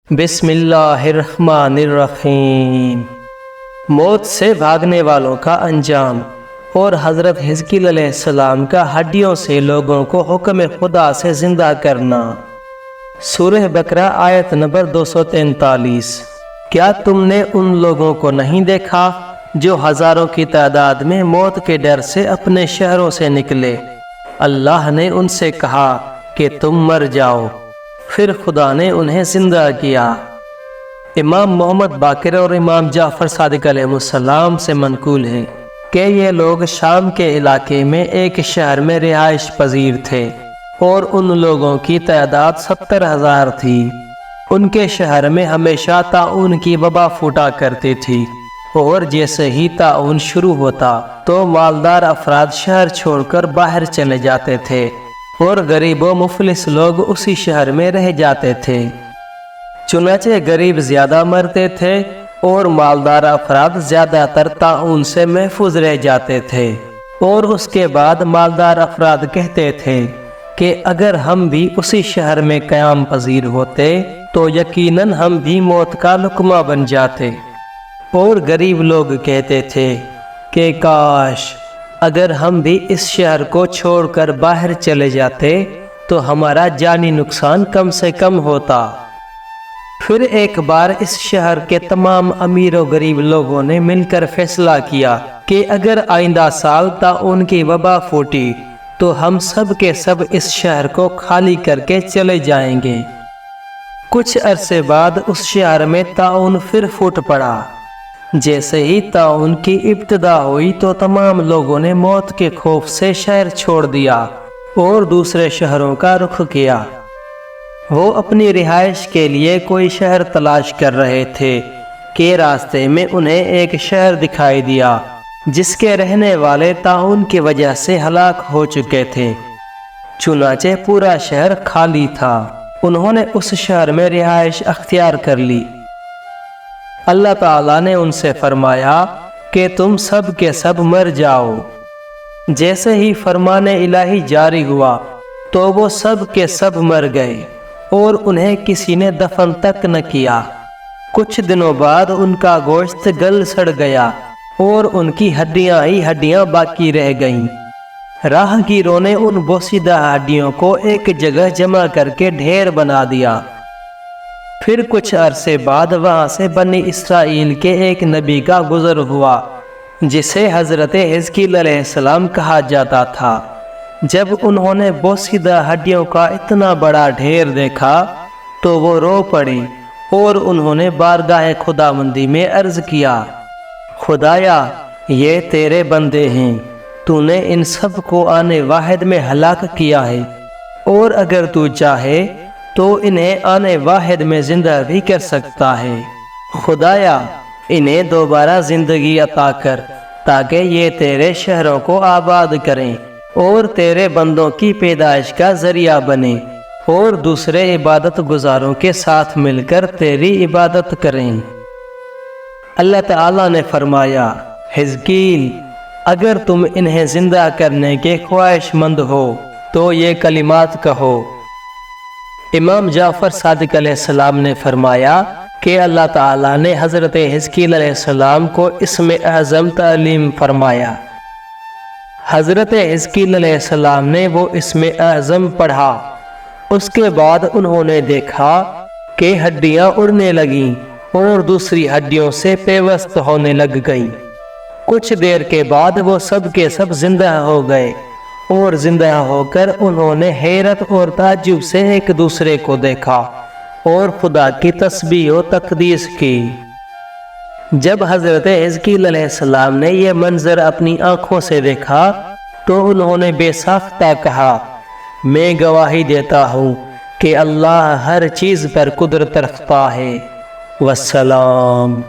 بسم اللہ الرحمن الرحیم۔ موت سے بھاگنے والوں کا انجام اور حضرت حزقیل علیہ السلام کا ہڈیوں سے لوگوں کو حکم خدا سے زندہ کرنا۔ سورہ بقرہ آیت نمبر 243۔ کیا تم نے ان لوگوں کو نہیں دیکھا جو ہزاروں کی تعداد میں موت کے ڈر سے اپنے شہروں سے نکلے؟ اللہ نے ان سے کہا کہ تم مر جاؤ، پھر خدا نے انہیں زندہ کیا۔ امام محمد باقر اور امام جعفر صادق علیہ السلام سے منقول ہے کہ یہ لوگ شام کے علاقے میں ایک شہر میں رہائش پذیر تھے اور ان لوگوں کی تعداد 70,000 تھی۔ ان کے شہر میں ہمیشہ طاعون کی وبا پھوٹا کرتی تھی، اور جیسے ہی طاعون شروع ہوتا تو مالدار افراد شہر چھوڑ کر باہر چلے جاتے تھے اور غریب و مفلس لوگ اسی شہر میں رہ جاتے تھے۔ چنانچہ غریب زیادہ مرتے تھے اور مالدار افراد زیادہ تر طاعون سے محفوظ رہ جاتے تھے، اور اس کے بعد مالدار افراد کہتے تھے کہ اگر ہم بھی اسی شہر میں قیام پذیر ہوتے تو یقیناً ہم بھی موت کا لقمہ بن جاتے، اور غریب لوگ کہتے تھے کہ کاش اگر ہم بھی اس شہر کو چھوڑ کر باہر چلے جاتے تو ہمارا جانی نقصان کم سے کم ہوتا۔ پھر ایک بار اس شہر کے تمام امیر و غریب لوگوں نے مل کر فیصلہ کیا کہ اگر آئندہ سال طاعون کی وبا پھوٹی تو ہم سب کے سب اس شہر کو خالی کر کے چلے جائیں گے۔ کچھ عرصے بعد اس شہر میں طاعون پھر پھوٹ پڑا۔ جیسے ہی طاعون کی ابتدا ہوئی تو تمام لوگوں نے موت کے خوف سے شہر چھوڑ دیا اور دوسرے شہروں کا رخ کیا۔ وہ اپنی رہائش کے لیے کوئی شہر تلاش کر رہے تھے کہ راستے میں انہیں ایک شہر دکھائی دیا جس کے رہنے والے طاعون کی وجہ سے ہلاک ہو چکے تھے۔ چنانچہ پورا شہر خالی تھا۔ انہوں نے اس شہر میں رہائش اختیار کر لی۔ اللہ تعالیٰ نے ان سے فرمایا کہ تم سب کے سب مر جاؤ۔ جیسے ہی فرمان الہی جاری ہوا تو وہ سب کے سب مر گئے اور انہیں کسی نے دفن تک نہ کیا۔ کچھ دنوں بعد ان کا گوشت گل سڑ گیا اور ان کی ہڈیاں ہی ہڈیاں باقی رہ گئیں۔ راہگیروں نے ان بوسیدہ ہڈیوں کو ایک جگہ جمع کر کے ڈھیر بنا دیا۔ پھر کچھ عرصے بعد وہاں سے بنی اسرائیل کے ایک نبی کا گزر ہوا جسے حضرت حزقیل علیہ السلام کہا جاتا تھا۔ جب انہوں نے بوسیدہ ہڈیوں کا اتنا بڑا ڈھیر دیکھا تو وہ رو پڑی اور انہوں نے بارگاہ خداوندی میں عرض کیا، خدایا یہ تیرے بندے ہیں، تو نے ان سب کو آنے واحد میں ہلاک کیا ہے، اور اگر تو چاہے تو انہیں آنے واحد میں زندہ بھی کر سکتا ہے۔ خدایا انہیں دوبارہ زندگی عطا کر تاکہ یہ تیرے شہروں کو آباد کریں اور تیرے بندوں کی پیدائش کا ذریعہ بنیں اور دوسرے عبادت گزاروں کے ساتھ مل کر تیری عبادت کریں۔ اللہ تعالیٰ نے فرمایا، حزقیل اگر تم انہیں زندہ کرنے کے خواہش مند ہو تو یہ کلمات کہو۔ امام جعفر صادق علیہ السلام نے فرمایا کہ اللہ تعالیٰ نے حضرت حزقیل علیہ السلام کو اسم اعظم تعلیم فرمایا۔ حضرت حزقیل علیہ السلام نے وہ اسم اعظم پڑھا۔ اس کے بعد انہوں نے دیکھا کہ ہڈیاں اڑنے لگیں اور دوسری ہڈیوں سے پیوست ہونے لگ گئیں۔ کچھ دیر کے بعد وہ سب کے سب زندہ ہو گئے، اور زندہ ہو کر انہوں نے حیرت اور تعجب سے ایک دوسرے کو دیکھا اور خدا کی تسبیح و تقدیس کی۔ جب حضرت حزقیل علیہ السلام نے یہ منظر اپنی آنکھوں سے دیکھا تو انہوں نے بے ساختہ کہا، میں گواہی دیتا ہوں کہ اللہ ہر چیز پر قدرت رکھتا ہے۔ والسلام۔